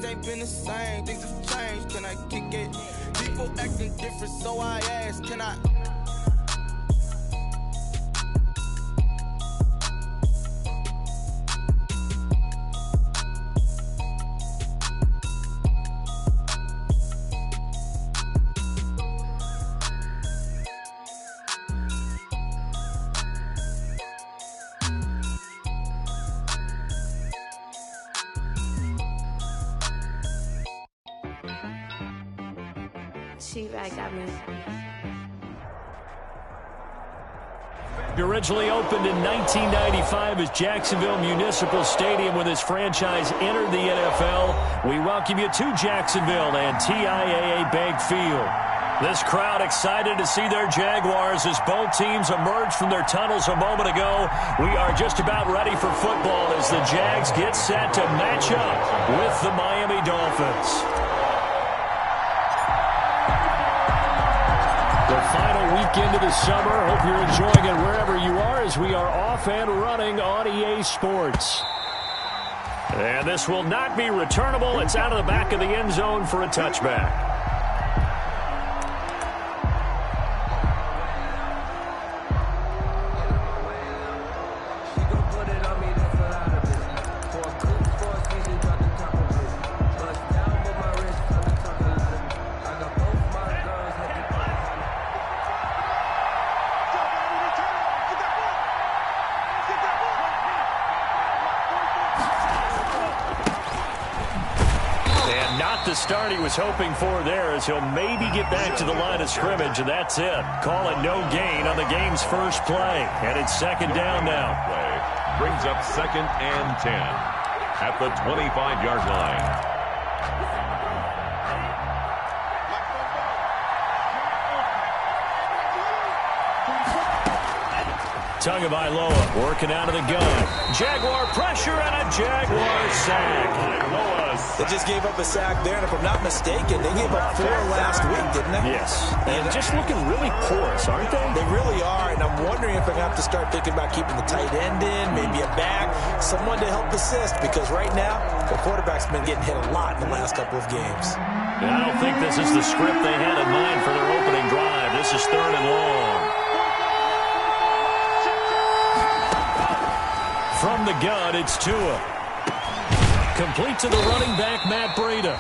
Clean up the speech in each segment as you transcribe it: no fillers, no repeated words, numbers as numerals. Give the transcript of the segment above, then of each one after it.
things ain't been the same. Things have changed, can I kick it? People acting different, so I ask, can I? Originally opened in 1995 as Jacksonville Municipal Stadium when this franchise entered the NFL. We welcome you to Jacksonville and TIAA Bank Field. This crowd excited to see their Jaguars as both teams emerged from their tunnels a moment ago. We are just about ready for football as the Jags get set to match up with the Miami Dolphins. The final weekend of the summer. Hope you're enjoying it wherever you are as we are off and running on EA Sports. And this will not be returnable. It's out of the back of the end zone for a touchback. The start he was hoping for there as he'll maybe get back to the line of scrimmage, and that's it. Call it no gain on the game's first play, and it's second down now. Brings up 2nd and 10 at the 25-yard line. Tagovailoa working out of the gun. Jaguar pressure and a Jaguar sack. They just gave up a sack there, and if I'm not mistaken, they gave up 4 last week, didn't they? Yes. And just looking really porous, aren't they? They really are, and I'm wondering if they're going to have to start thinking about keeping the tight end in, maybe a back, someone to help assist, because right now, the quarterback's been getting hit a lot in the last couple of games. I don't think this is the script they had in mind for their opening drive. This is 3rd and long. From the gun, it's Tua. Complete to the running back, Matt Breida.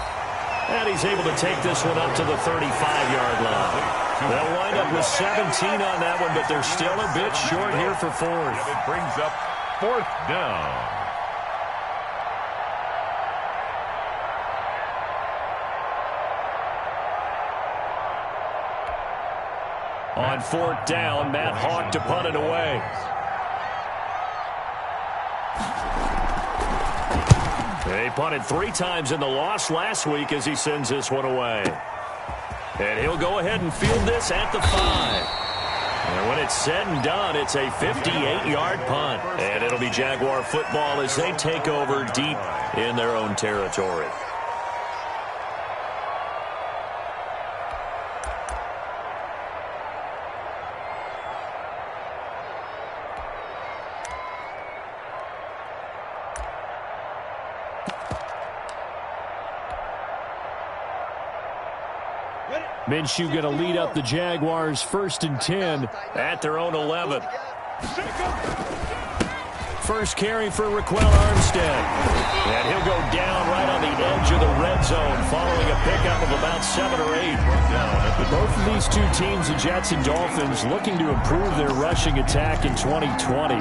And he's able to take this one up to the 35-yard line. They'll wind up with 17 on that one, but they're still a bit short here for 4th. It brings up 4th down. On 4th down, Matt Hawk to punt it away. They punted 3 times in the loss last week as he sends this one away. And he'll go ahead and field this at the 5. And when it's said and done, it's a 58-yard punt. And it'll be Jaguar football as they take over deep in their own territory. Minshew going to lead up the Jaguars 1st and 10 at their own 11. First carry for Raquel Armstead. And he'll go down right on the edge of the red zone following a pickup of about 7 or 8. Both of these two teams, the Jets and Dolphins, looking to improve their rushing attack in 2020.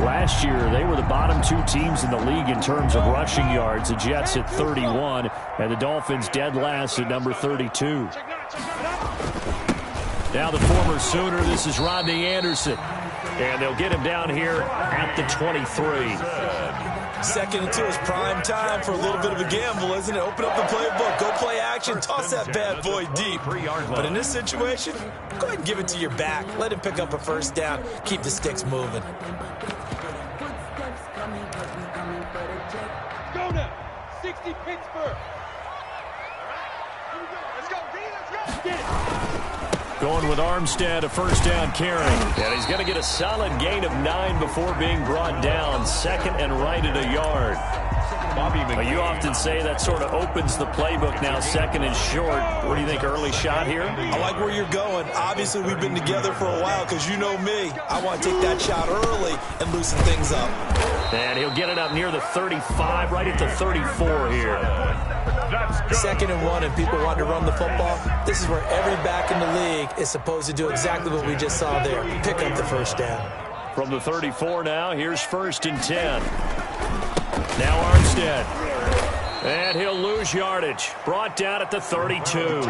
Last year, they were the bottom 2 teams in the league in terms of rushing yards. The Jets at 31 and the Dolphins dead last at number 32. Now the former Sooner, this is Rodney Anderson. And they'll get him down here at the 23. 2nd and 2 is prime time for a little bit of a gamble, isn't it? Open up the playbook, go play action, toss that bad boy deep. But in this situation, go ahead and give it to your back. Let him pick up a 1st down. Keep the sticks moving. Go now. 60 Pittsburgh. Let's go, D. Let's go. Get it. Going with Armstead, a 1st down carry. And he's going to get a solid gain of 9 before being brought down. 2nd and right at a yard. Well, you often say that sort of opens the playbook now, second and short. What do you think, early shot here? I like where you're going. Obviously, we've been together for a while because you know me. I want to take that shot early and loosen things up. And he'll get it up near the 35, right at the 34 here. Second and 1, and people want to run the football. This is where every back in the league is supposed to do exactly what we just saw there. Pick up the first down. From the 34 now, here's 1st and 10. Now Armstead. And he'll lose yardage. Brought down at the 32.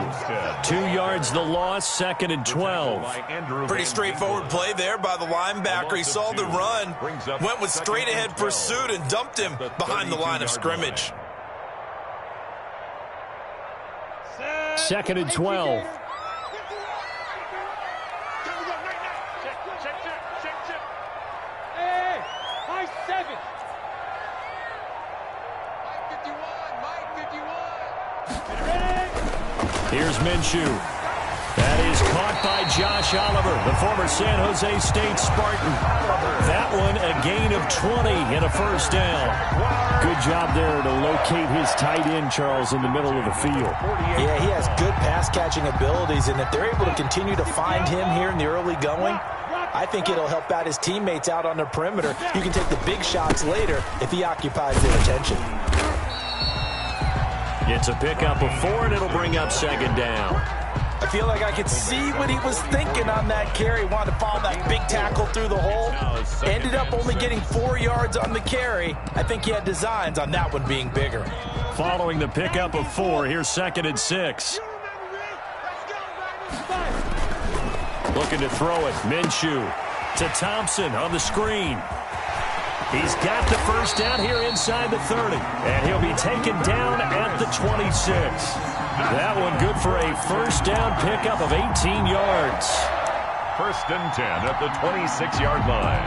2 yards the loss, 2nd and 12. Pretty straightforward play there by the linebacker. He saw the run, went with straight-ahead pursuit, and dumped him behind the line of scrimmage. 2nd and 12. Hey, my 7. Here's Minshew. That is caught by Josh Oliver, the former San Jose State Spartan. That one a gain of 20 and a first down. Good job there to locate his tight end, Charles, in the middle of the field. Yeah, he has good pass-catching abilities, and if they're able to continue to find him here in the early going, I think it'll help out his teammates out on the perimeter. You can take the big shots later if he occupies their attention. It's a pickup of 4, and it'll bring up 2nd down. I feel like I could see what he was thinking on that carry. Wanted to follow that big tackle through the hole. Ended up only getting 4 yards on the carry. I think he had designs on that one being bigger. Following the pickup of 4, here's 2nd and 6. Looking to throw it. Minshew to Thompson on the screen. He's got the first down here inside the 30. And he'll be taken down at the 26. That one good for a first down pickup of 18 yards. 1st and 10 at the 26-yard line.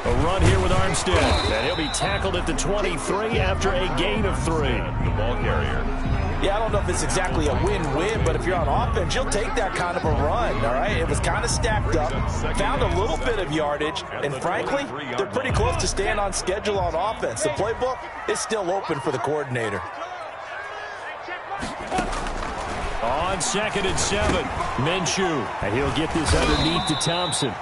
A run here with Armstead. And he'll be tackled at the 23 after a gain of 3. The ball carrier. Yeah, I don't know if it's exactly a win-win, but if you're on offense, you'll take that kind of a run, all right? It was kind of stacked up, found a little bit of yardage, and frankly, they're pretty close to staying on schedule on offense. The playbook is still open for the coordinator. On 2nd and 7, Minshew. And he'll get this underneath to Thompson.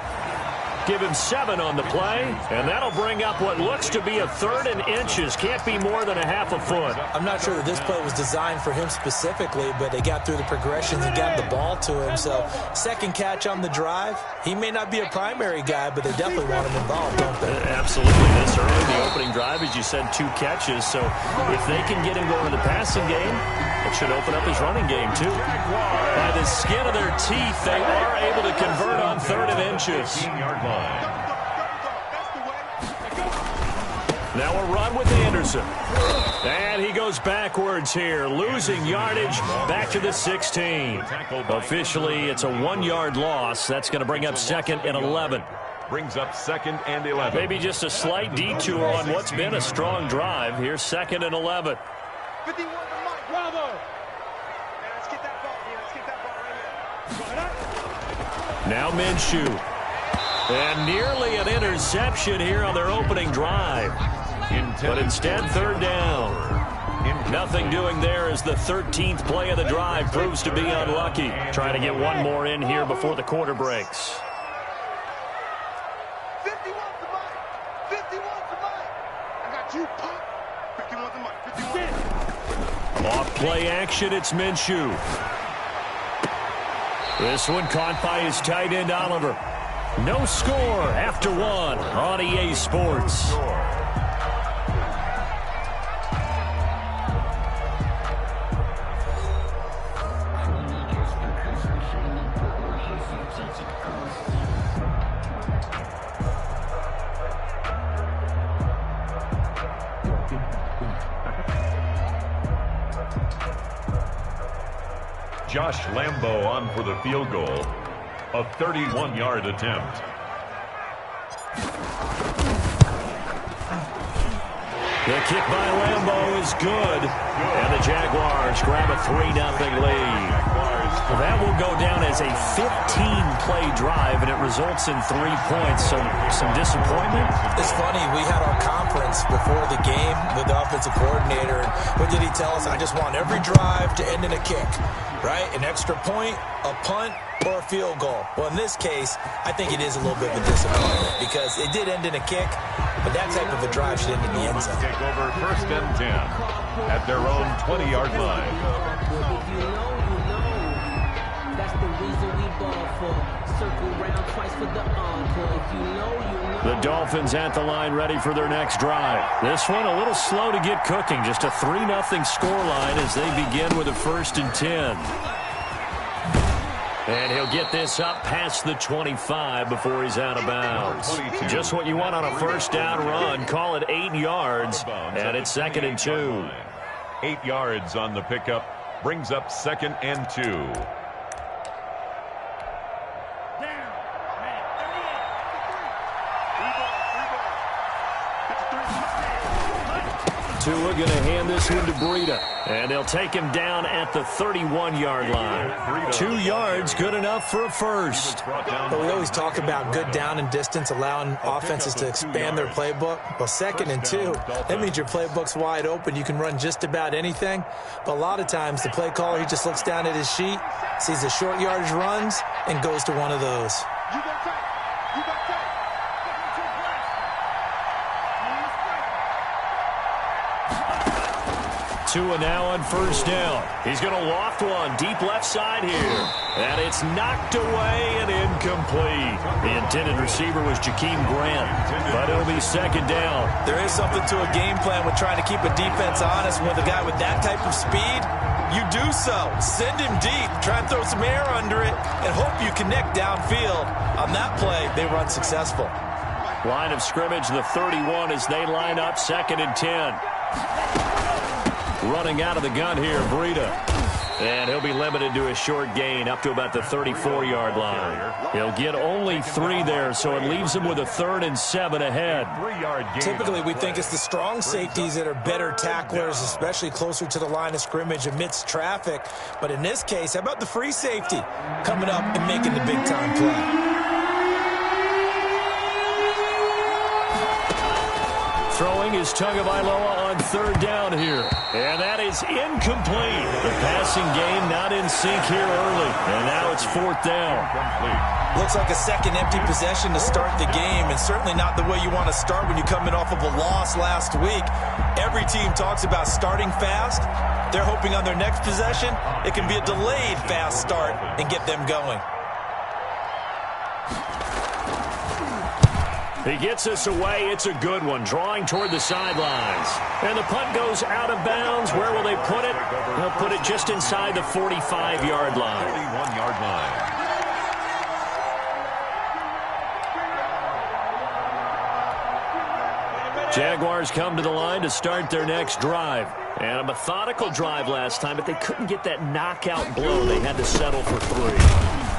Give him 7 on the play, and that'll bring up what looks to be a 3rd and inches. Can't be more than a half a foot. I'm not sure that this play was designed for him specifically, but they got through the progressions and got the ball to him. So, second catch on the drive. He may not be a primary guy, but they definitely want him involved, don't they? Absolutely. This early, the opening drive, as you said, 2 catches. So, if they can get him going in the passing game, it should open up his running game, too. By the skin of their teeth, they are able to convert on 3rd and inches. Now a run with Anderson. And he goes backwards here, losing yardage back to the 16. Officially, it's a 1-yard loss. That's going to bring up 2nd and 11. Brings up 2nd and 11. Maybe just a slight detour on what's been a strong drive. Here's 2nd and 11. 51 to Mike. Bravo. Let's get that ball here. Let's get that ball right here. Now Minshew. And nearly an interception here on their opening drive. But instead, 3rd down. Nothing doing there as the 13th play of the drive proves to be unlucky. Trying to get one more in here before the quarter breaks. 51 to Mike. 51 to Mike. I got you. 51 to Mike. 51. Off play action, it's Minshew. This one caught by his tight end, Oliver. No score after 1 on EA Sports. Josh Lambo on for the field goal. A 31-yard attempt. The kick by Lambo is good. And the Jaguars grab a 3-0 lead. Well, that will go down as a 15-play drive, and it results in 3 points. So some disappointment. It's funny. We had our conference before the game with the offensive coordinator. And what did he tell us? I just want every drive to end in a kick, right? An extra point, a punt, or a field goal. Well, in this case, I think it is a little bit of a disappointment because it did end in a kick, but that type of a drive should end in the end zone. Take over 1st and 10 at their own 20-yard line. The Dolphins at the line ready for their next drive. This one a little slow to get cooking. Just a 3-0 scoreline as they begin with a 1st and 10. And he'll get this up past the 25 before he's out of bounds. Just what you want on a 1st down run. Call it 8 yards, and it's 2nd and 2. 8 yards on the pickup. Brings up 2nd and 2. Tua going to hand this one to Breida. And they'll take him down at the 31-yard line. 2 yards, good enough for a first. But we always talk about good down and distance, allowing offenses to expand their playbook. Well, 2nd and 2, that means your playbook's wide open. You can run just about anything. But a lot of times, the play caller, he just looks down at his sheet, sees the short yardage runs, and goes to one of those. Tua now on 1st down. He's going to loft one deep left side here. And it's knocked away and incomplete. The intended receiver was Jakeem Grant, but it'll be 2nd down. There is something to a game plan with trying to keep a defense honest. With a guy with that type of speed, you do so. Send him deep, try and throw some air under it, and hope you connect downfield. On that play, they were unsuccessful. Line of scrimmage, the 31 as they line up 2nd and 10. Running out of the gun here, Breida. And he'll be limited to a short gain up to about the 34-yard line. He'll get only 3 there, so it leaves him with a 3rd and 7 ahead. Typically, we think it's the strong safeties that are better tacklers, especially closer to the line of scrimmage amidst traffic. But in this case, how about the free safety coming up and making the big-time play? Throwing is Tagovailoa on 3rd down here. And that is incomplete. The passing game not in sync here early. And now it's 4th down. Looks like a second empty possession to start the game, and certainly not the way you want to start when you're coming off of a loss last week. Every team talks about starting fast. They're hoping on their next possession, it can be a delayed fast start and get them going. He gets us away. It's a good one. Drawing toward the sidelines. And the punt goes out of bounds. Where will they put it? They'll put it just inside the 45-yard line. 41-yard line. Jaguars come to the line to start their next drive. And a methodical drive last time, but they couldn't get that knockout blow. They had to settle for 3.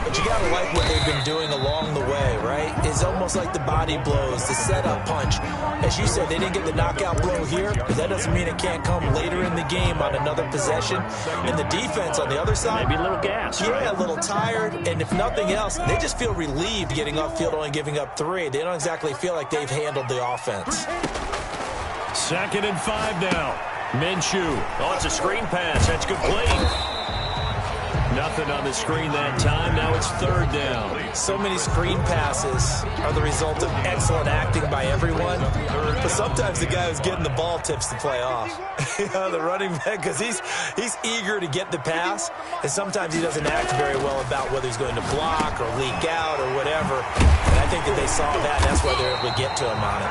But you got to like what they've been doing along the way, right? It's almost like the body blows, the setup punch. As you said, they didn't get the knockout blow here, but that doesn't mean it can't come later in the game on another possession. And the defense on the other side, maybe a little gas, yeah, right? A little tired. And if nothing else, they just feel relieved getting upfield, only giving up 3. They don't exactly feel like they've handled the offense. 2nd and 5 now. Minshew. Oh, it's a screen pass. That's complete. Nothing on the screen that time. Now it's 3rd down. So many screen passes are the result of excellent acting by everyone. But sometimes the guy who's getting the ball tips the play off. The running back, because he's eager to get the pass. And sometimes he doesn't act very well about whether he's going to block or leak out or whatever. And I think that they saw that. That's why they're able to get to him on it.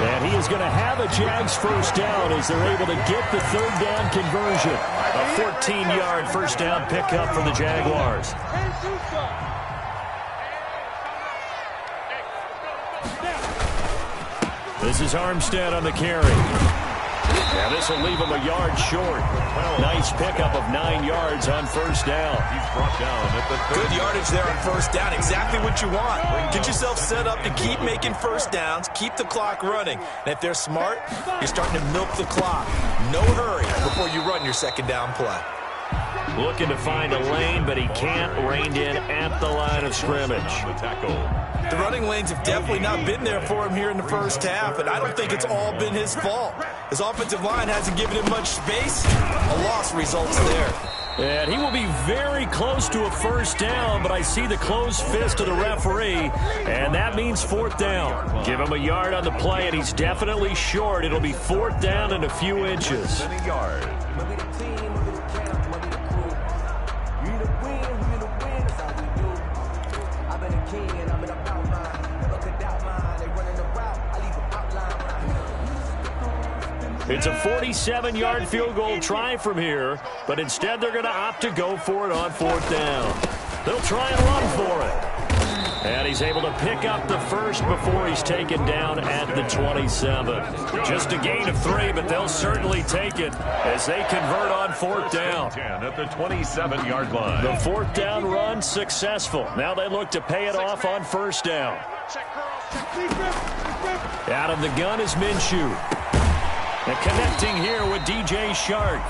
And he is going to have a Jags 1st down as they're able to get the 3rd down conversion. A 14-yard 1st down pickup for the Jaguars. This is Armstead on the carry. Yeah, this will leave him a yard short. Nice pickup of 9 yards on 1st down. He's brought down at the 30. Good yardage there on 1st down. Exactly what you want. Get yourself set up to keep making 1st downs, keep the clock running. And if they're smart, you're starting to milk the clock. No hurry before you run your 2nd down play. Looking to find a lane, but he can't. Reined in at the line of scrimmage. The running lanes have definitely not been there for him here in the first half, and I don't think it's all been his fault. His offensive line hasn't given him much space. A loss results there. And he will be very close to a first down, but I see the closed fist of the referee, and that means fourth down. Give him a yard on the play, and he's definitely short. It'll be fourth down and a few inches. It's a 47-yard field goal try from here, but instead they're going to opt to go for it on fourth down. They'll try and run for it. And he's able to pick up the first before he's taken down at the 27. Just a gain of 3, but they'll certainly take it as they convert on fourth down. At the 27-yard line. The fourth down run successful. Now they look to pay it off on first down. Out of the gun is Minshew. And connecting here with DJ Shark.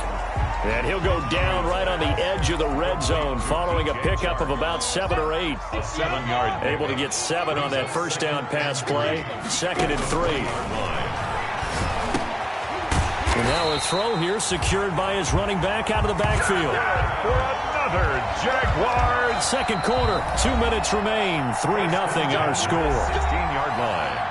And he'll go down right on the edge of the red zone following a pickup of about 7 or 8. A 7-yard. Able to get 7 on that first down pass play. 2nd and 3. And now a throw here secured by his running back out of the backfield. For another Jaguars. Second quarter, 2 minutes remain. 3-0 our score. 16-yard line.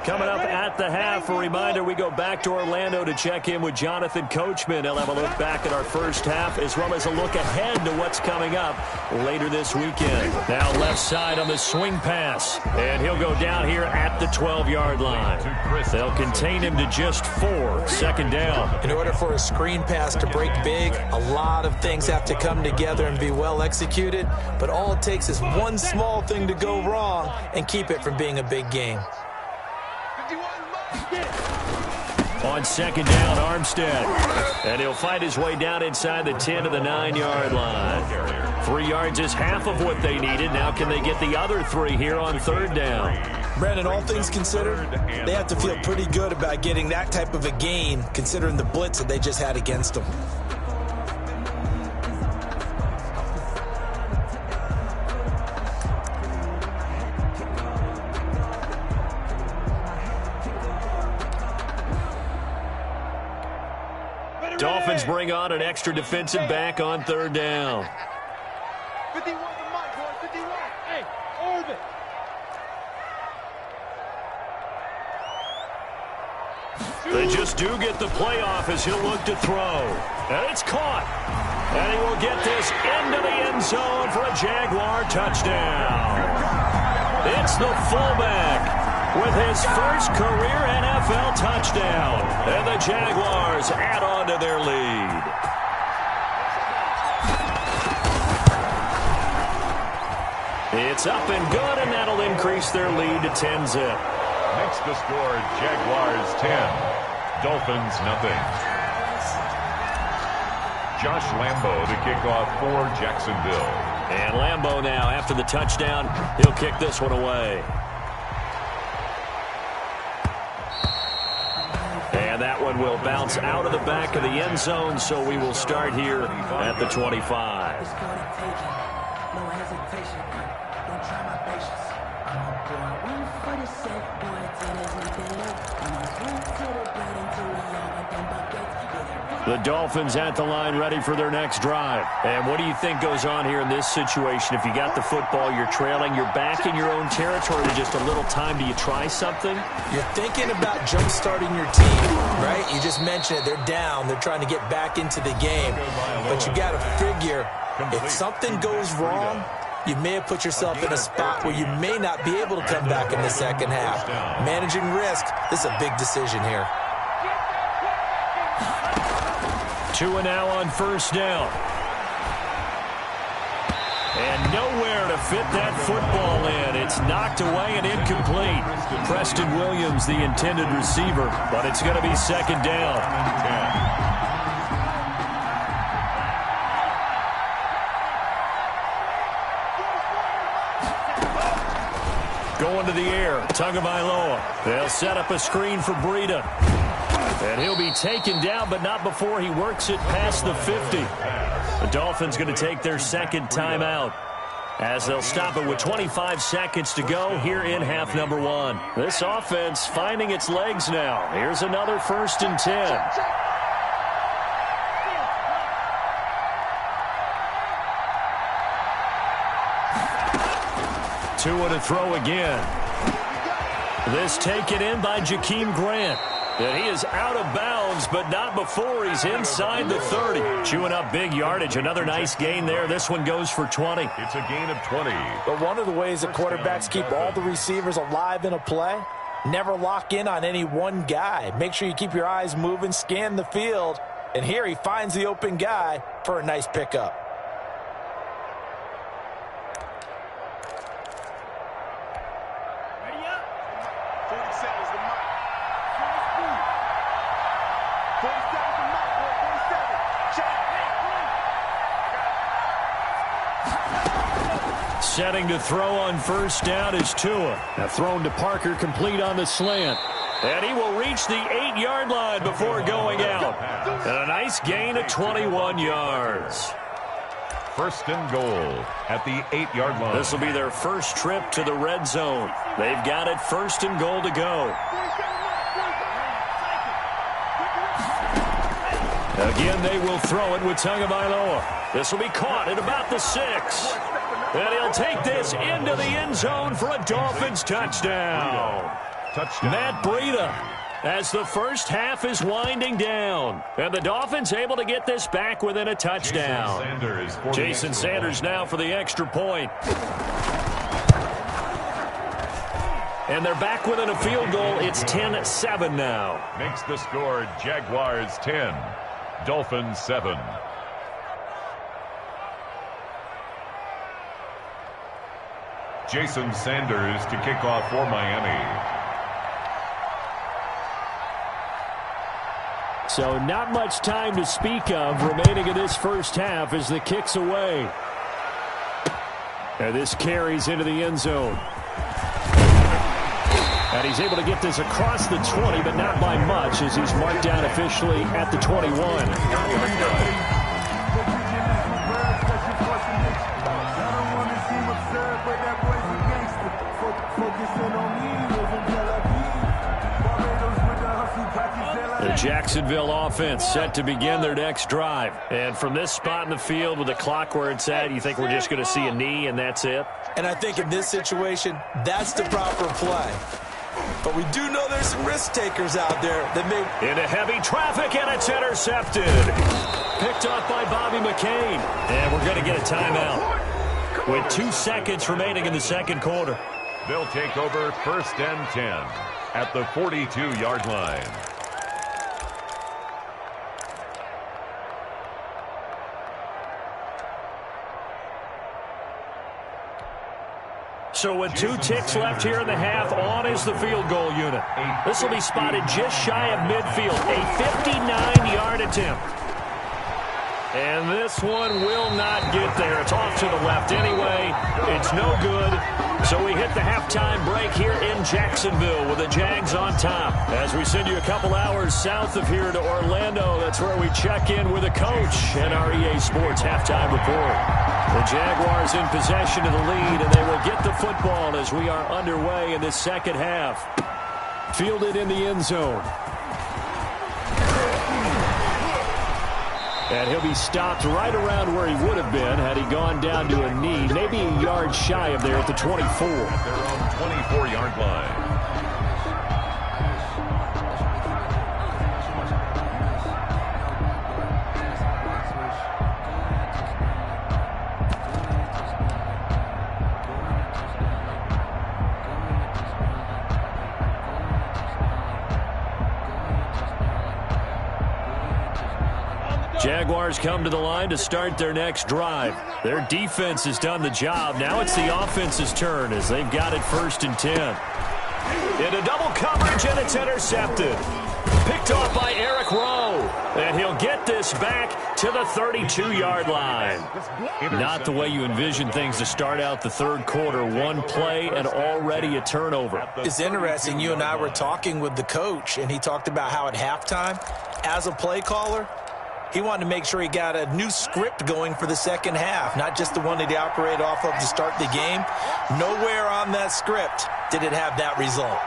Coming up at the half, a reminder, we go back to Orlando to check in with Jonathan Coachman. He'll have a look back at our first half as well as a look ahead to what's coming up later this weekend. Now left side on the swing pass, and he'll go down here at the 12-yard line. They'll contain him to just 4, 2nd down. In order for a screen pass to break big, a lot of things have to come together and be well executed, but all it takes is one small thing to go wrong and keep it from being a big game. On 2nd down, Armstead. And he'll find his way down inside the 10 to the 9-yard line. 3 yards is half of what they needed. Now can they get the other 3 here on 3rd down? Brandon, all things considered, they have to feel pretty good about getting that type of a gain considering the blitz that they just had against them. Dolphins bring on an extra defensive back on 3rd down. 51 to Mike, boy, 51. Hey, Orbit. They just do get the playoff as he'll look to throw. And it's caught. And he will get this into the end zone for a Jaguar touchdown. It's the fullback with his first career NFL touchdown. And the Jaguars add on to their lead. It's up and good, and that'll increase their lead to 10-zip. Makes the score Jaguars 10, Dolphins nothing. Josh Lambo to kick off for Jacksonville. And Lambo now, after the touchdown, he'll kick this one away. And that one will bounce out of the back of the end zone, so we will start here at the 25. The Dolphins at the line ready for their next drive. And what do you think goes on here in this situation? If you got the football, you're trailing, you're back in your own territory with just a little time. Do you try something? You're thinking about jump-starting your team, right? You just mentioned it. They're down. They're trying to get back into the game. But you got to figure if something goes wrong, you may have put yourself in a spot where you may not be able to come back in the second half. Managing risk, this is a big decision here. 2 and now on first down. And nowhere to fit that football in. It's knocked away and incomplete. Preston Williams, the intended receiver, but it's going to be 2nd down. Going to the air. Tagovailoa. They'll set up a screen for Breida. And he'll be taken down, but not before he works it past the 50. The Dolphins going to take their second timeout, as they'll stop it with 25 seconds to go here in half number 1. This offense finding its legs now. Here's another 1st and 10. Tua to throw again. This taken in by Jakeem Grant. And he is out of bounds, but not before he's inside the 30. Chewing up big yardage. Another nice gain there. This one goes for 20. It's a gain of 20. But one of the ways that quarterbacks keep all the receivers alive in a play, never lock in on any one guy. Make sure you keep your eyes moving, scan the field. And here he finds the open guy for a nice pickup. Setting to throw on 1st down is Tua. Now thrown to Parker, complete on the slant. And he will reach the 8-yard line before going out. And a nice gain of 21 yards. 1st and goal at the 8-yard line. This will be their first trip to the red zone. They've got it 1st and goal to go. Again, they will throw it with Tagovailoa. This will be caught at about the 6. And he'll take this into the end zone for a Dolphins touchdown. Matt Breida, as the first half is winding down. And the Dolphins able to get this back within a touchdown. Jason Sanders now for the extra point. And they're back within a field goal. It's 10-7 now. Makes the score Jaguars 10, Dolphins 7. Jason Sanders to kick off for Miami. So not much time to speak of remaining in this first half as the kick's away. And this carries into the end zone. And he's able to get this across the 20, but not by much, as he's marked down officially at the 21. The Jacksonville offense set to begin their next drive. And from this spot in the field with the clock where it's at, you think we're just going to see a knee and that's it? And I think in this situation, that's the proper play. But we do know there's some risk takers out there that may... Into heavy traffic, and it's intercepted. Picked off by Bobby McCain. And we're going to get a timeout with 2 seconds remaining in the second quarter. They'll take over 1st and 10 at the 42-yard line. So with 2 ticks left here in the half, on is the field goal unit. This will be spotted just shy of midfield. A 59-yard attempt. And this one will not get there. It's off to the left anyway. It's no good. So we hit the halftime break here in Jacksonville with the Jags on top. As we send you a couple hours south of here to Orlando, that's where we check in with the coach and our EA Sports halftime report. The Jaguars in possession of the lead, and they will get the football as we are underway in this second half. Fielded in the end zone. And he'll be stopped right around where he would have been had he gone down to a knee, maybe a yard shy of there at the 24. At their own 24-yard line. Jaguars come to the line to start their next drive. Their defense has done the job. Now it's the offense's turn as they've got it 1st and 10. Into double coverage, and it's intercepted. Picked off by Eric Rowe. And he'll get get this back to the 32-yard line. Not the way you envision things to start out the third quarter. One play and already a turnover. It's interesting. You and I were talking with the coach, and he talked about how at halftime, as a play caller, he wanted to make sure he got a new script going for the second half, not just the one that he operated off of to start the game. Nowhere on that script did it have that result.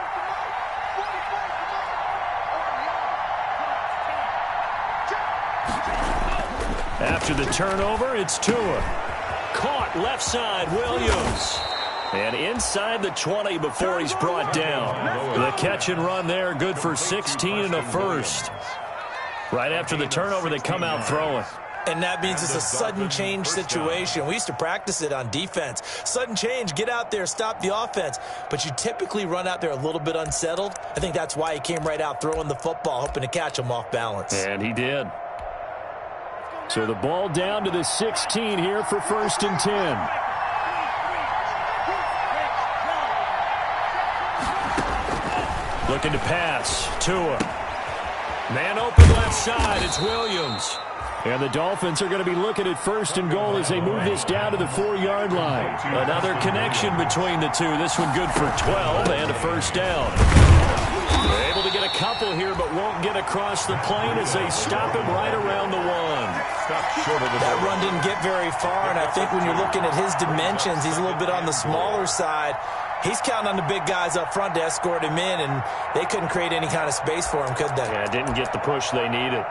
After the turnover, it's Tua. Caught left side, Williams. And inside the 20 before he's brought down. The catch and run there, good for 16 and a first. Right after the turnover, they come out throwing. And that means it's a sudden change situation. We used to practice it on defense. Sudden change, get out there, stop the offense. But you typically run out there a little bit unsettled. I think that's why he came right out throwing the football, hoping to catch him off balance. And he did. So the ball down to the 16 here for 1st and 10. Looking to pass. Tua. Man open left side. It's Williams. And the Dolphins are going to be looking at 1st and goal as they move this down to the 4-yard line. Another connection between the two. This one good for 12 and a first down. They're able to get a couple here, but won't get across the plane as they stop him right around the 1. That run didn't get very far, and I think when you're looking at his dimensions, he's a little bit on the smaller side. He's counting on the big guys up front to escort him in, and they couldn't create any kind of space for him, could they? Yeah, didn't get the push they needed.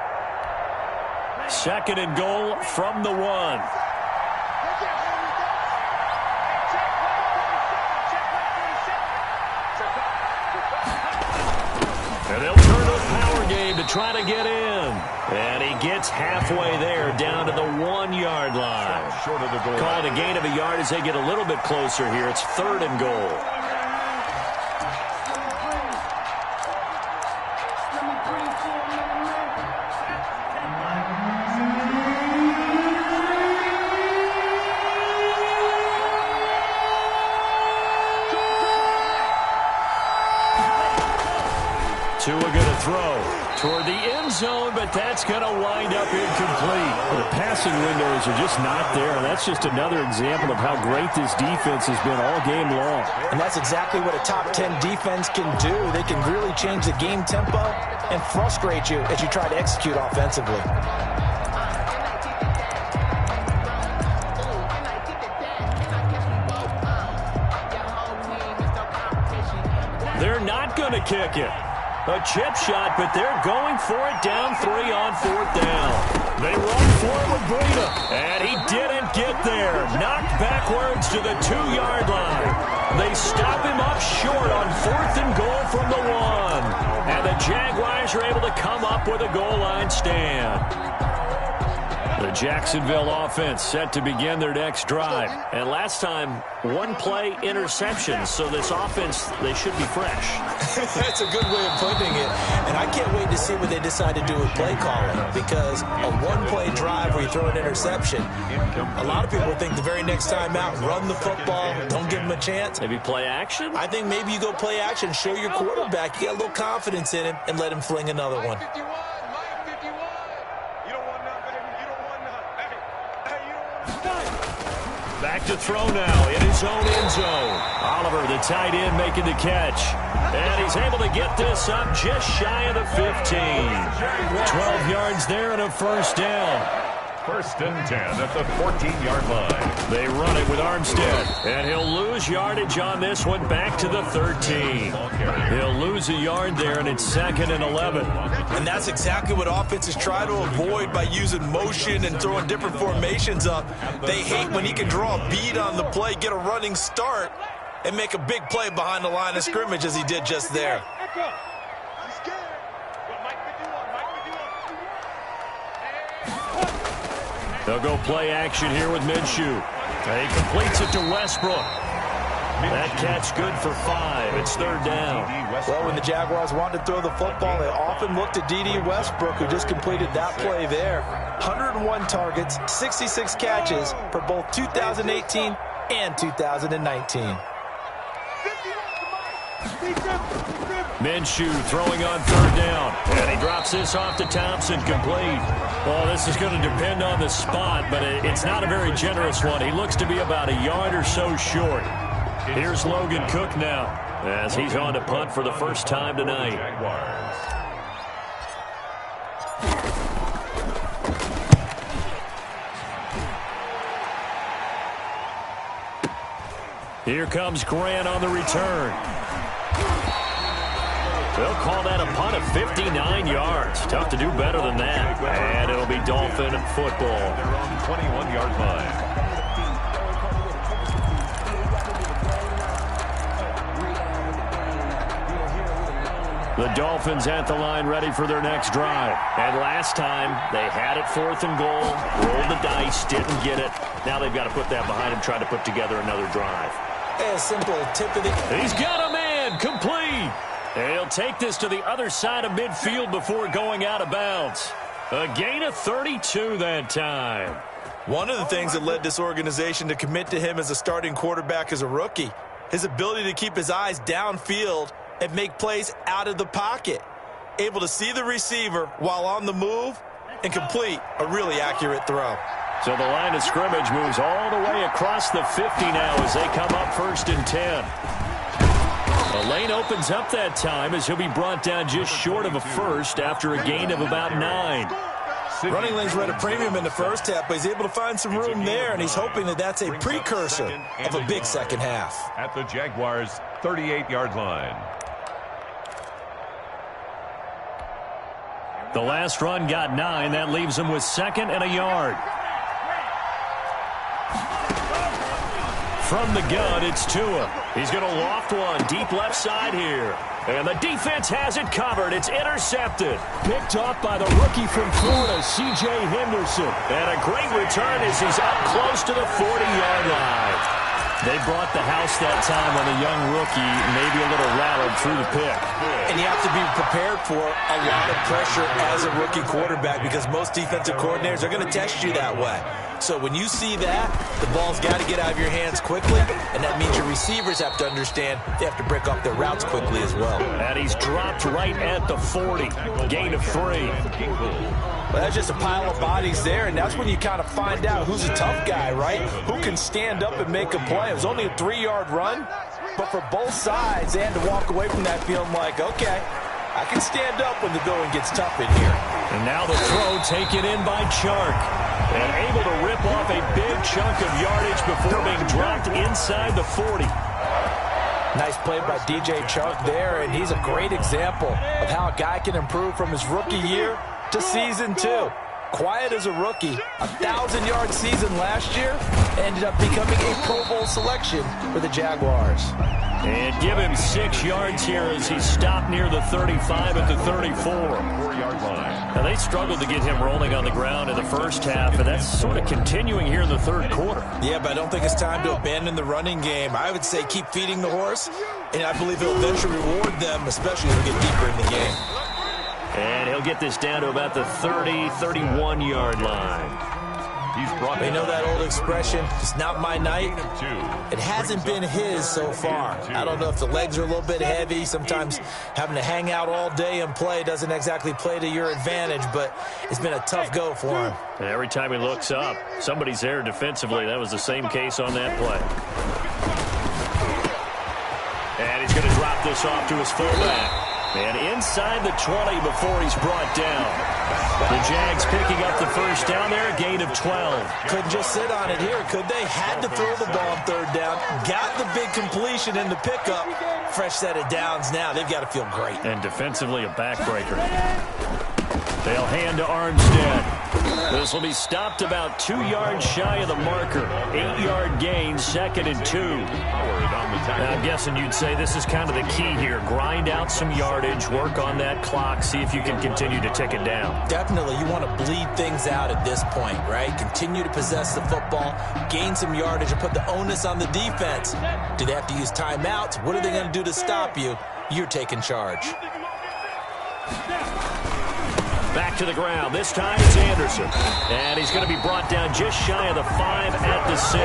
2nd and goal from the 1. And they'll turn to a power game to try to get in. And he gets halfway there, down to the 1-yard line. Called a gain of a yard as they get a little bit closer here. It's 3rd and goal. Tua going to throw toward the end zone, but that's going to wind up incomplete. The passing windows are just not there, and that's just another example of how great this defense has been all game long. And that's exactly what a top 10 defense can do. They can really change the game tempo and frustrate you as you try to execute offensively. They're not going to kick it. A chip shot, but they're going for it down 3 on 4th down. They run for it with Breida, and he didn't get there. Knocked backwards to the 2-yard line. They stop him up short on 4th and goal from the 1. And the Jaguars are able to come up with a goal line stand. The Jacksonville offense set to begin their next drive. And last time, 1-play interception. So this offense, they should be fresh. That's a good way of putting it. And I can't wait to see what they decide to do with play calling. Because a 1-play drive where you throw an interception, a lot of people think the very next time out, run the football, don't give them a chance. Maybe play action? I think maybe you go play action, show your quarterback, you got a little confidence in him, and let him fling another one. Back to throw now in his own end zone. Oliver, the tight end, making the catch. And he's able to get this up just shy of the 15. 12 yards there and a first down. 1st and 10 at the 14-yard line. They run it with Armstead. And he'll lose yardage on this one back to the 13. He'll lose a yard there, and it's 2nd and 11. And that's exactly what offenses try to avoid by using motion and throwing different formations up. They hate when he can draw a bead on the play, get a running start, and make a big play behind the line of scrimmage as he did just there. They'll go play action here with Minshew. And he completes it to Westbrook. That catch good for 5. It's 3rd down. Well, when the Jaguars want to throw the football, they often look to D.D. Westbrook, who just completed that play there. 101 targets, 66 catches for both 2018 and 2019. Minshew throwing on third down. And he drops this off to Thompson, complete. Well, this is going to depend on the spot, but it's not a very generous one. He looks to be about a yard or so short. Here's Logan Cook now, as he's on to punt for the first time tonight. Here comes Grant on the return. They'll call that a punt of 59 yards. Tough to do better than that. And it'll be Dolphin football. They're on the 21-yard line. The Dolphins at the line, ready for their next drive. And last time, they had it 4th and goal, rolled the dice, didn't get it. Now they've got to put that behind them, try to put together another drive. A simple tip of the... He's got a man, complete. And he'll take this to the other side of midfield before going out of bounds. A gain of 32 that time. One of the things that led this organization to commit to him as a starting quarterback as a rookie, his ability to keep his eyes downfield and make plays out of the pocket. Able to see the receiver while on the move and complete a really accurate throw. So the line of scrimmage moves all the way across the 50 now as they come up 1st and 10. The lane opens up that time as he'll be brought down just short of a first after a gain of about 9. Running lanes were at a premium in the first half, but he's able to find some room there, and he's hoping that that's a precursor of a big second half. At the Jaguars' 38-yard line. The last run got 9. That leaves him with 2nd and a yard. From the gun, it's Tua. He's going to loft one deep left side here. And the defense has it covered. It's intercepted. Picked off by the rookie from Florida, C.J. Henderson. And a great return as he's up close to the 40-yard line. They brought the house that time on a young rookie, maybe a little rattled through the pick. And you have to be prepared for a lot of pressure as a rookie quarterback because most defensive coordinators are going to test you that way. So when you see that, the ball's got to get out of your hands quickly, and that means your receivers have to understand they have to break off their routes quickly as well. And he's dropped right at the 40. Gain of 3. Well, that's just a pile of bodies there, and that's when you kind of find out who's a tough guy, right? Who can stand up and make a play. It was only a 3-yard run, but for both sides, they had to walk away from that feeling like, okay, I can stand up when the going gets tough in here. And now the throw taken in by Chark. And able to rip off a big chunk of yardage before being dropped inside the 40. Nice play by DJ Chark there, and he's a great example of how a guy can improve from his rookie year to season 2. Quiet as a rookie, 1,000-yard season last year, ended up becoming a Pro Bowl selection for the Jaguars. And give him 6 yards here as he stopped near the 35 at the 34. 4-yard line. Now, they struggled to get him rolling on the ground in the first half, and that's sort of continuing here in the third quarter. Yeah, but I don't think it's time to abandon the running game. I would say keep feeding the horse, and I believe it'll eventually reward them, especially as we get deeper in the game. And he'll get this down to about the 30, 31-yard line. He's brought They know that old expression, it's not my night. It hasn't been his so far. I don't know if the legs are a little bit heavy. Sometimes having to hang out all day and play doesn't exactly play to your advantage, but it's been a tough go for him. And every time he looks up, somebody's there defensively. That was the same case on that play. And he's going to drop this off to his fullback. And inside the 20 before he's brought down. The Jags picking up the first down there, a gain of 12. Couldn't just sit on it here, could they? Had to throw the ball on third down. Got the big completion in the pickup. Fresh set of downs now. They've got to feel great. And defensively, a backbreaker. They'll hand to Armstead. This will be stopped about 2 yards shy of the marker. 8-yard gain, 2nd and 2. Now, I'm guessing you'd say this is kind of the key here. Grind out some yardage, work on that clock, see if you can continue to tick it down. Definitely. You want to bleed things out at this point, right? Continue to possess the football, gain some yardage, and put the onus on the defense. Do they have to use timeouts? What are they going to do to stop you? You're taking charge. Back to the ground. This time it's Anderson. And he's going to be brought down just shy of the 5 at the 6.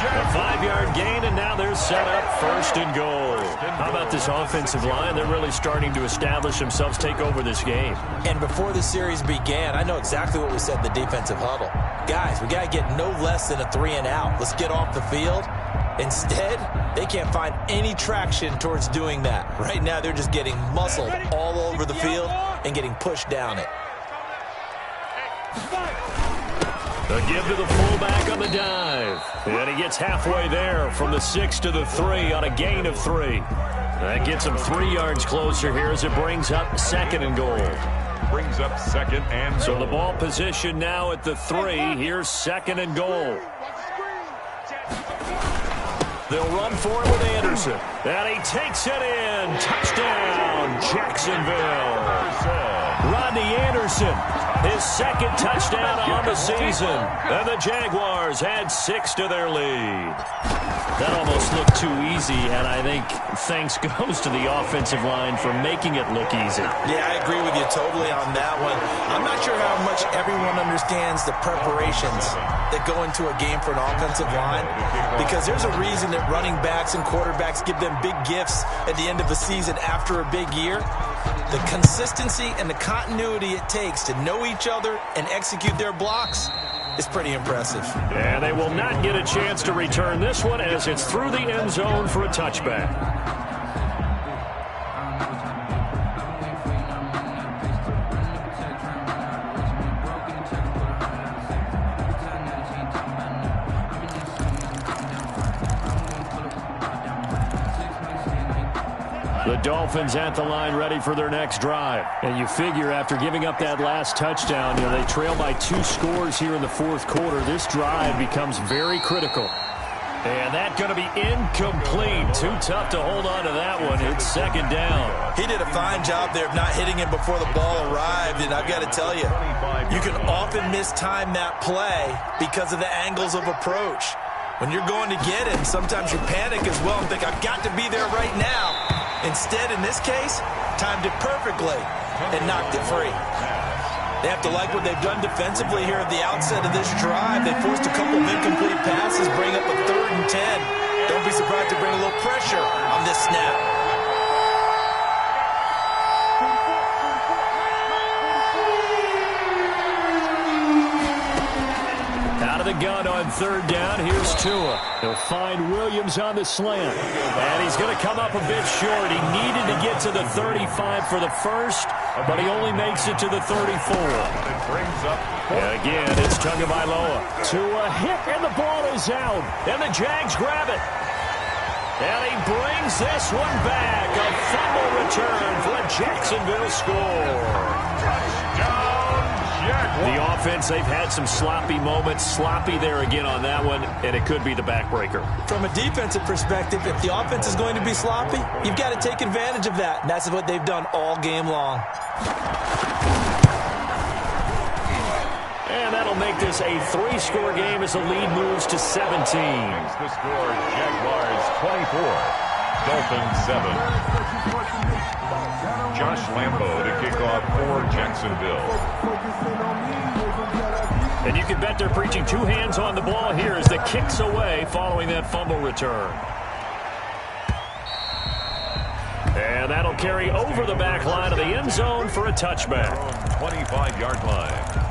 A 5-yard gain, and now they're set up 1st and goal. How about this offensive line? They're really starting to establish themselves, take over this game. And before the series began, I know exactly what we said in the defensive huddle. Guys, we got to get no less than a 3-and-out. Let's get off the field. Instead, they can't find any traction towards doing that. Right now, they're just getting muscled all over the field and getting pushed down it. A give to the fullback on the dive. And he gets halfway there from the 6 to the 3 on a gain of 3. That gets him 3 yards closer here as it brings up 2nd and goal. Brings up 2nd and goal. So the ball position now at the 3. Here's 2nd and goal. They'll run for it with Anderson. And he takes it in. Touchdown, Jacksonville. Rodney Anderson, his 2nd touchdown on the season. And the Jaguars add 6 to their lead. That almost looked too easy, and I think thanks goes to the offensive line for making it look easy. Yeah, I agree with you totally on that one. I'm not sure how much everyone understands the preparations that go into a game for an offensive line, because there's a reason that running backs and quarterbacks give them big gifts at the end of a season after a big year. The consistency and the continuity it takes to know each other and execute their blocks is pretty impressive. And they will not get a chance to return this one as it's through the end zone for a touchback. The Dolphins at the line ready for their next drive. And you figure after giving up that last touchdown, they trail by 2 scores here in the 4th quarter. This drive becomes very critical. And that's going to be incomplete. Too tough to hold on to that one. It's 2nd down. He did a fine job there of not hitting him before the ball arrived. And I've got to tell you, you can often mistime that play because of the angles of approach. When you're going to get him, sometimes you panic as well and think, I've got to be there right now. Instead, in this case, timed it perfectly and knocked it free. They have to like what they've done defensively here at the outset of this drive. They forced a couple of incomplete passes, bring up a 3rd and 10. Don't be surprised to bring a little pressure on this snap. The gun on 3rd down. Here's Tua. He'll find Williams on the slant. And he's going to come up a bit short. He needed to get to the 35 for the first, but he only makes it to the 34. And again, it's Tagovailoa. Tua hit, and the ball is out. And the Jags grab it. And he brings this one back. A fumble return for a Jacksonville score. Touchdown. The offense, they've had some sloppy moments. Sloppy there again on that one, and it could be the backbreaker. From a defensive perspective, if the offense is going to be sloppy, you've got to take advantage of that. And that's what they've done all game long. And that'll make this a 3-score game as the lead moves to 17. The score, Jaguars 24, Dolphins 7. Josh Lambo to kick off for Jacksonville. And you can bet they're preaching 2 hands on the ball here as the kick's away following that fumble return. And that'll carry over the back line of the end zone for a touchback. 25-yard line.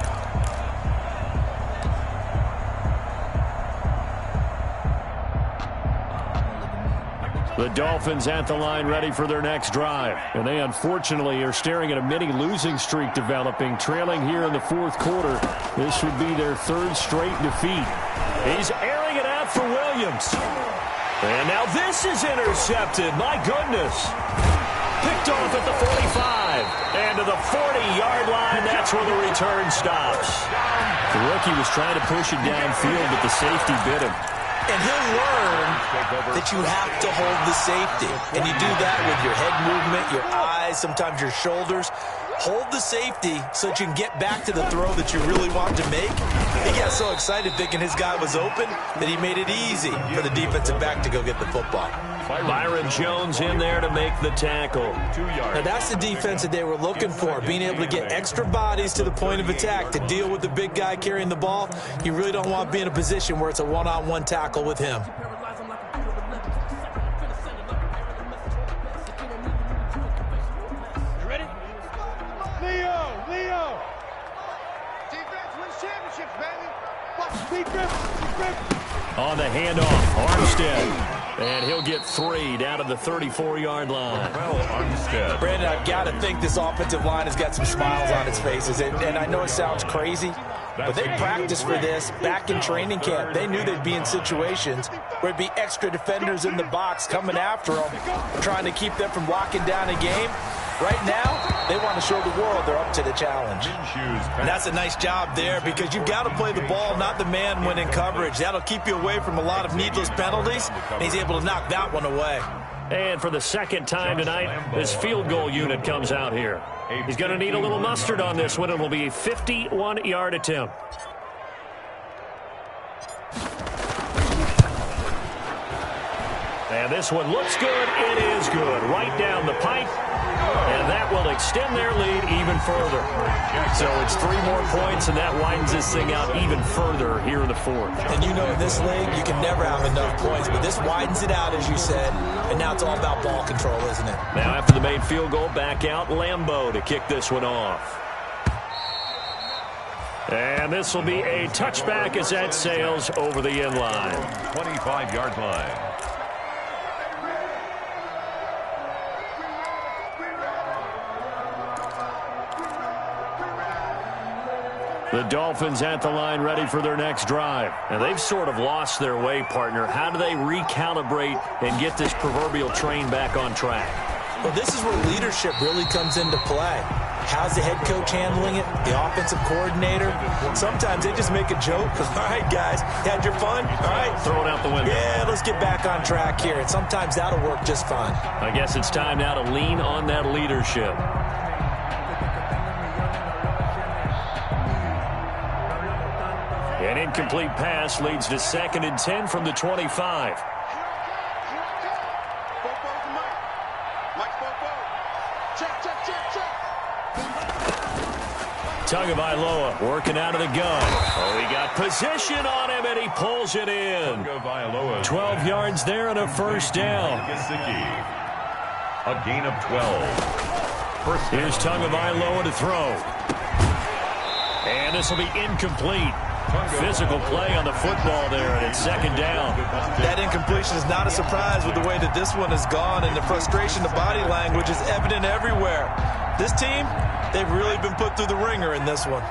The Dolphins at the line ready for their next drive. And they unfortunately are staring at a mini losing streak developing, trailing here in the 4th quarter. This would be their 3rd straight defeat. He's airing it out for Williams. And now this is intercepted. My goodness. Picked off at the 45. And to the 40-yard line, that's where the return stops. The rookie was trying to push it downfield, but the safety bit him. And he'll learn that you have to hold the safety. And you do that with your head movement, your eyes, sometimes your shoulders. Hold the safety so that you can get back to the throw that you really want to make. He got so excited thinking his guy was open that he made it easy for the defensive back to go get the football. Byron Jones in there to make the tackle. 2 yards. Now that's the defense that they were looking for, being able to get extra bodies to the point of attack to deal with the big guy carrying the ball. You really don't want to be in a position where it's a one-on-one tackle with him. You ready? Leo! Defense wins championships, baby! On the handoff, Armstead. And he'll get 3 down to the 34-yard line. Well, Armstead. Brandon, I've got to think this offensive line has got some smiles on its faces. And I know it sounds crazy, but they practiced for this back in training camp. They knew they'd be in situations where it'd be extra defenders in the box coming after them, trying to keep them from locking down a game. Right now, they want to show the world they're up to the challenge. And that's a nice job there because you've got to play the ball, not the man when in coverage. That'll keep you away from a lot of needless penalties, and he's able to knock that one away. And for the second time tonight, this field goal unit comes out here. He's going to need a little mustard on this one. It will be a 51-yard attempt. And this one looks good. It is good. Right down the pipe. And that will extend their lead even further. So it's 3 more points, and that widens this thing out even further here in the fourth. And you know in this league, you can never have enough points, but this widens it out, as you said, and now it's all about ball control, isn't it? Now after the made field goal, back out Lambeau to kick this one off. And this will be a touchback as that sails over the end line. 25-yard line. The Dolphins at the line ready for their next drive. And they've sort of lost their way, partner. How do they recalibrate and get this proverbial train back on track? Well, this is where leadership really comes into play. How's the head coach handling it? The offensive coordinator? Sometimes they just make a joke. All right, guys, had your fun? All right. Throw it out the window. Yeah, let's get back on track here. And sometimes that'll work just fine. I guess it's time now to lean on that leadership. An incomplete pass leads to 2nd and 10 from the 25. Tagovailoa working out of the gun. Oh, he got position on him, and he pulls it in. 12 yards there and a first down. A gain of 12. Here's Tagovailoa to throw. And this will be incomplete. Physical play on the football there, and it's 2nd down. That incompletion is not a surprise with the way that this one has gone, and the frustration, the body language is evident everywhere. This team, they've really been put through the ringer in this one.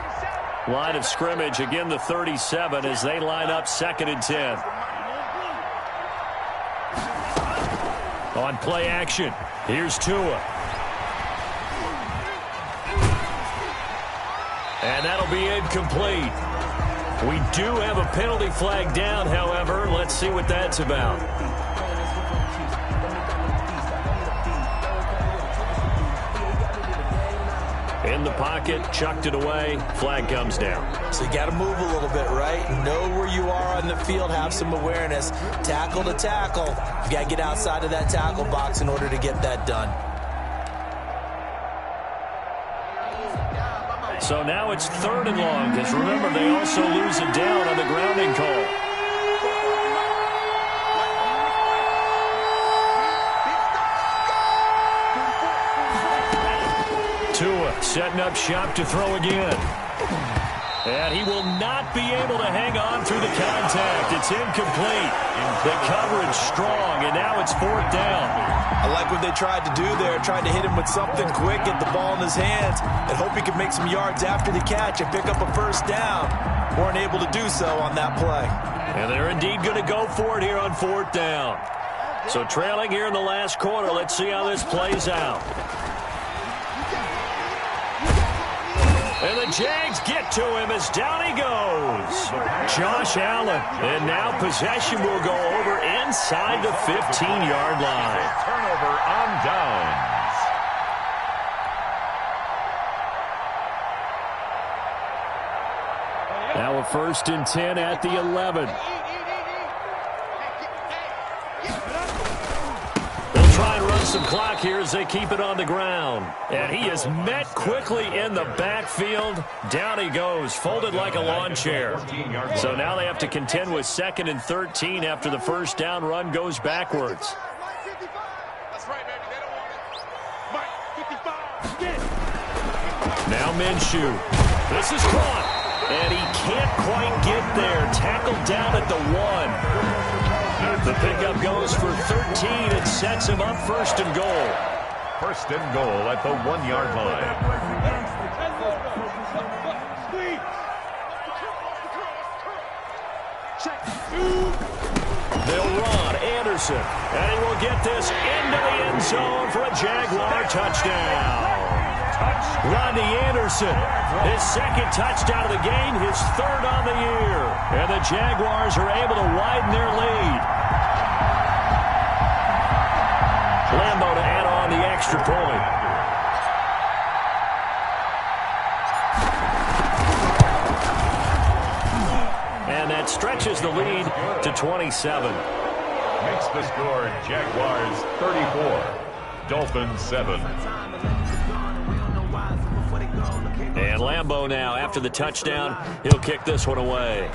Line of scrimmage, again the 37 as they line up 2nd and 10. On play action, here's Tua. And that'll be incomplete. We do have a penalty flag down, however. Let's see what that's about. In the pocket, chucked it away, flag comes down. So you got to move a little bit, right? Know where you are on the field, have some awareness. Tackle to tackle. You got to get outside of that tackle box in order to get that done. So now it's 3rd and long, because remember, they also lose it down on the grounding call. Tua setting up shop to throw again. And he will not be able to hang on through the contact. It's incomplete. The coverage strong, and now it's 4th down. I like what they tried to do there, tried to hit him with something quick, get the ball in his hands, and hope he could make some yards after the catch and pick up a first down. Weren't able to do so on that play. And they're indeed going to go for it here on 4th down. So trailing here in the last quarter, let's see how this plays out. And the Jags get to him as down he goes. Josh Allen. And now possession will go over inside the 15-yard line. Turnover on downs. Now a 1st and 10 at the 11. some clock here as they keep it on the ground. And he is met quickly in the backfield. Down he goes, folded like a lawn chair. So now they have to contend with 2nd and 13 after the first down run goes backwards. Now Minshew. This is caught. And he can't quite get there. Tackled down at the 1. The pickup goes for 13 and sets him up 1st and goal. 1st and goal at the 1-yard line. They'll run Anderson. And he will get this into the end zone for a Jaguar touchdown. Rodney Anderson, his 2nd touchdown of the game, his 3rd on the year. And the Jaguars are able to widen their lead. Lambo to add on the extra point. And that stretches the lead to 27. Makes the score Jaguars 34, Dolphins 7. And Lambo now, after the touchdown, he'll kick this one away.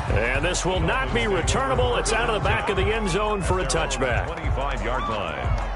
And this will not be returnable. It's out of the back of the end zone for a touchback. 25-yard line.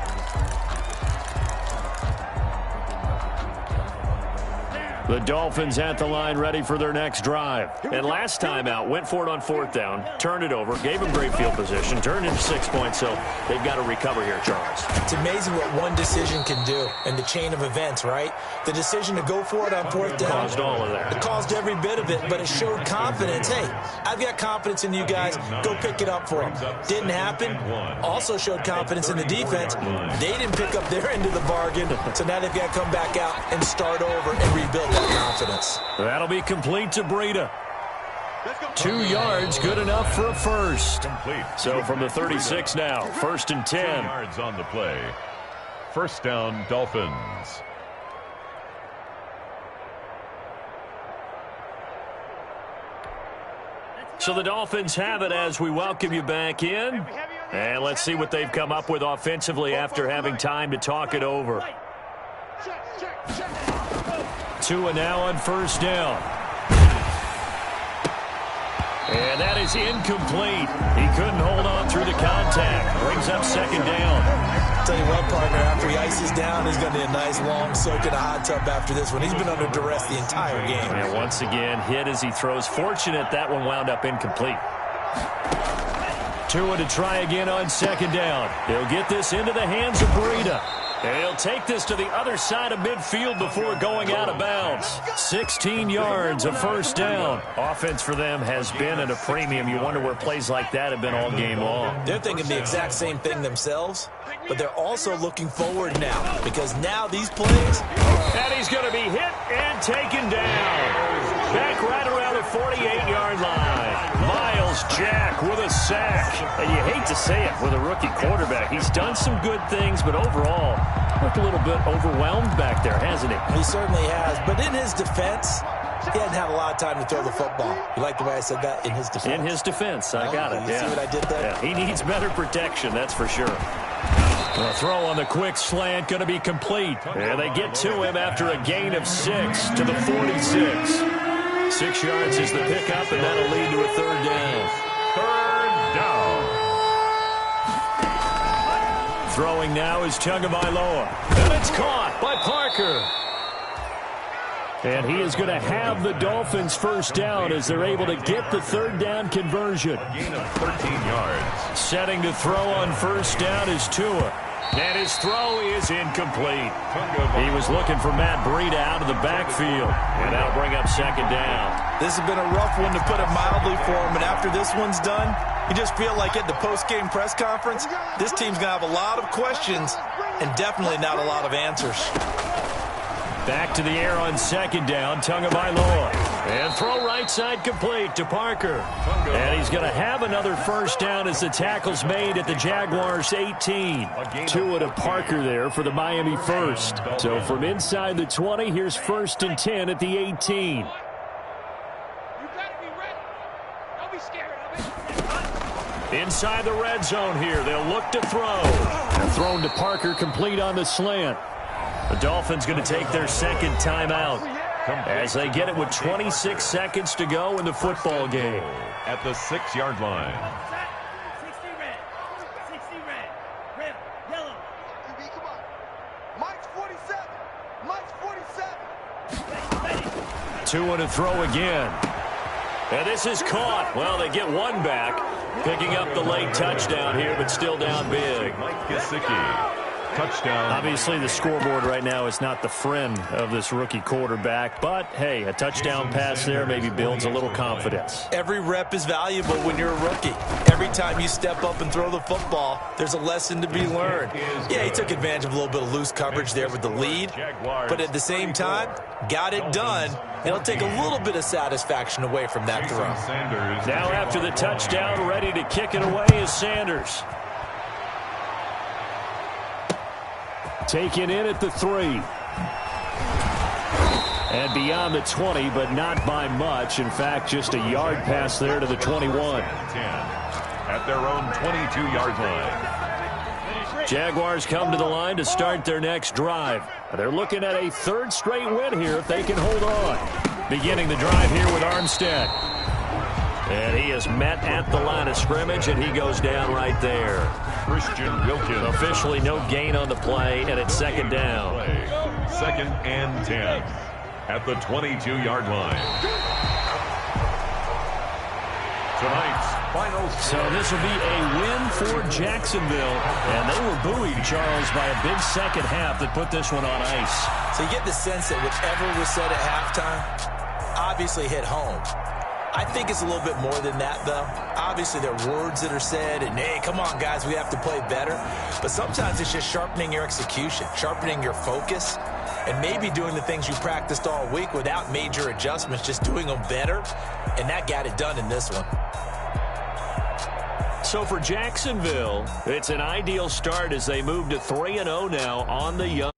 The Dolphins at the line ready for their next drive. And last time out, went for it on 4th down, turned it over, gave them great field position, turned into 6 points, so they've got to recover here, Charles. It's amazing what one decision can do in the chain of events, right? The decision to go for it on 4th down. Caused all of that. It caused every bit of it, but it showed confidence. Hey, I've got confidence in you guys. Go pick it up for them. Didn't happen. Also showed confidence in the defense. They didn't pick up their end of the bargain, so now they've got to come back out and start over and rebuild that confidence. That'll be complete to Breida. 2 yards, good enough for a first. So from the 36 now, 1st and 10. 2 yards on the play. 1st down, Dolphins. So the Dolphins have it as we welcome you back in. And let's see what they've come up with offensively after having time to talk it over. Tua now on 1st down. And that is incomplete. He couldn't hold on through the contact. Brings up 2nd down. Tell you what, partner, after he ices down, he's going to be a nice long soak in a hot tub after this one. He's been under duress the entire game. And once again, hit as he throws. Fortunate that one wound up incomplete. Tua to try again on 2nd down. He'll get this into the hands of Breida. And he'll take this to the other side of midfield before going out of bounds. 16 yards, a 1st down. Offense for them has been at a premium. You wonder where plays like that have been all game long. They're thinking the exact same thing themselves, but they're also looking forward now because now these plays. And he's going to be hit and taken down. Back right around the 48-yard line. Miles Jack with a sack. And you hate to say it with a rookie quarterback. He's done some good things, but overall, looked a little bit overwhelmed back there, hasn't he? He certainly has. But in his defense, he hadn't had a lot of time to throw the football. You like the way I said that? In his defense. In his defense. I got it. You see what I did there? Yeah, he needs better protection, that's for sure. The throw on the quick slant going to be complete. And they get to him after a gain of 6 to the 46. 6 yards is the pickup, and that'll lead to a 3rd down. 3rd down. Throwing now is Tagovailoa. And it's caught by Parker. And he is going to have the Dolphins' 1st down as they're able to get the 3rd down conversion. A gain of 13 yards. Setting to throw on 1st down is Tua. And his throw is incomplete. He was looking for Matt Breida out of the backfield. And that'll bring up 2nd down. This has been a rough one to put it mildly for him. And after this one's done, you just feel like at the post-game press conference, this team's going to have a lot of questions and definitely not a lot of answers. Back to the air on 2nd down, Tagovailoa. And throw right side complete to Parker. And he's going to have another 1st down as the tackle's made at the Jaguars' 18. Tua to Parker there for the Miami 1st. So from inside the 20, here's 1st and 10 at the 18. Inside the red zone here. They'll look to throw. And thrown to Parker, complete on the slant. The Dolphins going to take their second timeout as they get it with 26 seconds to go in the football game. At the 6-yard line. 60 red. 60 red. Red. Yellow. QB, come on. Mike's 47. Mike's 47. Two and a throw again. And this is caught. Well, they get one back. Picking up the late touchdown here, but still down big. Mike Gesicki. Touchdown. Obviously, the scoreboard right now is not the friend of this rookie quarterback. But, hey, a touchdown pass there maybe builds a little confidence. Every rep is valuable when you're a rookie. Every time you step up and throw the football, there's a lesson to be learned. Yeah, he took advantage of a little bit of loose coverage there with the lead. But at the same time, got it done. It'll take a little bit of satisfaction away from that throw. Now after the touchdown, ready to kick it away is Sanders. Taken in at the 3. And beyond the 20, but not by much. In fact, just a yard pass there to the 21. At their own 22-yard line. Jaguars come to the line to start their next drive. They're looking at a third straight win here if they can hold on. Beginning the drive here with Armstead. And he is met at the line of scrimmage, and he goes down right there. Christian Wilkins. Officially no gain on the play, and it's second down. Second and 10 at the 22-yard line. Tonight's final. So this will be a win for Jacksonville, and they were buoyed, Charles, by a big second half that put this one on ice. So you get the sense that whichever was said at halftime obviously hit home. I think it's a little bit more than that, though. Obviously, there are words that are said, and, hey, come on, guys, we have to play better. But sometimes it's just sharpening your execution, sharpening your focus, and maybe doing the things you practiced all week without major adjustments, just doing them better, and that got it done in this one. So for Jacksonville, it's an ideal start as they move to 3-0 now on the young